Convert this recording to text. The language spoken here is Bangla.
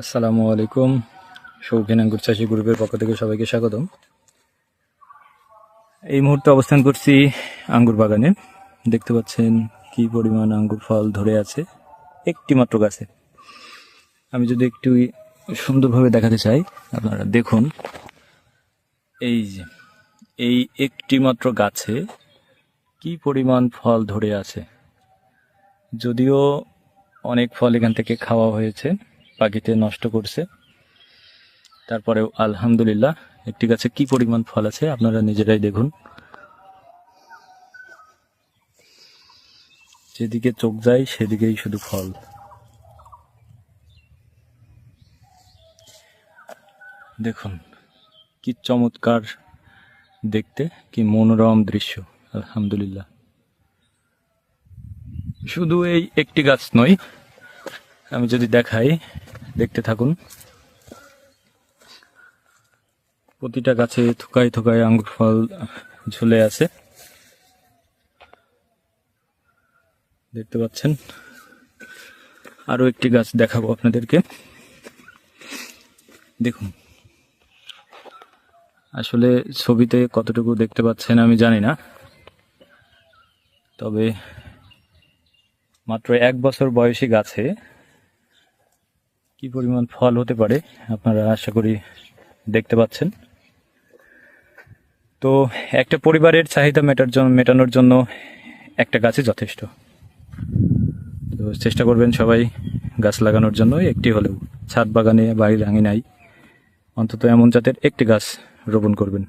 আসসালামু আলাইকুম। শৌখিন আঙ্গুর চাষী গ্রুপের পক্ষ থেকে সবাইকে স্বাগতম। এই মুহূর্তে অবস্থান করছি আঙ্গুর বাগানে। দেখতে পাচ্ছেন কি পরিমাণ আঙ্গুর ফল ধরে আছে একটি মাত্র গাছে। আমি যদি একটু সুন্দরভাবে দেখাতে চাই, আপনারা দেখুন, এই যে এই একটি মাত্র গাছে কি পরিমাণ ফল ধরে আছে। যদিও অনেক ফল এখান থেকে খাওয়া হয়েছে, পাখিতে নষ্ট করছে, তারপরেও আলহামদুলিল্লাহ একটি গাছে কি পরিমাণ ফল আছে আপনারা নিজেরাই দেখুন। যেদিকে চোখ যায় সেদিকেই শুধু ফল। দেখুন কি চমৎকার দেখতে, কি মনোরম দৃশ্য। আলহামদুলিল্লাহ। শুধু এই একটি গাছ নয়, আমি যদি দেখাই, দেখতে থাকুন। প্রতিটা গাছে থোকায় থোকায় আঙ্গুর ফল ঝুলে আছে, দেখতে পাচ্ছেন। আরো একটি গাছ দেখাবো আপনাদেরকে। দেখুন, আসলে ছবিতে কতটুকু দেখতে পাচ্ছেন আমি জানি না, তবে মাত্র 1 বছর বয়সী গাছে কি পরিমাণ ফল হতে পারে আপনারা আশা করি দেখতে পাচ্ছেন। তো একটা পরিবারের চাহিদা মেটানোর জন্য একটা গাছই যথেষ্ট। তো চেষ্টা করবেন সবাই গাছ লাগানোর জন্য, একটি হলেও ছাদ বাগানে, বাড়ির আঙিনায় অন্তত এমন জাতের একটি গাছ রোপণ করবেন।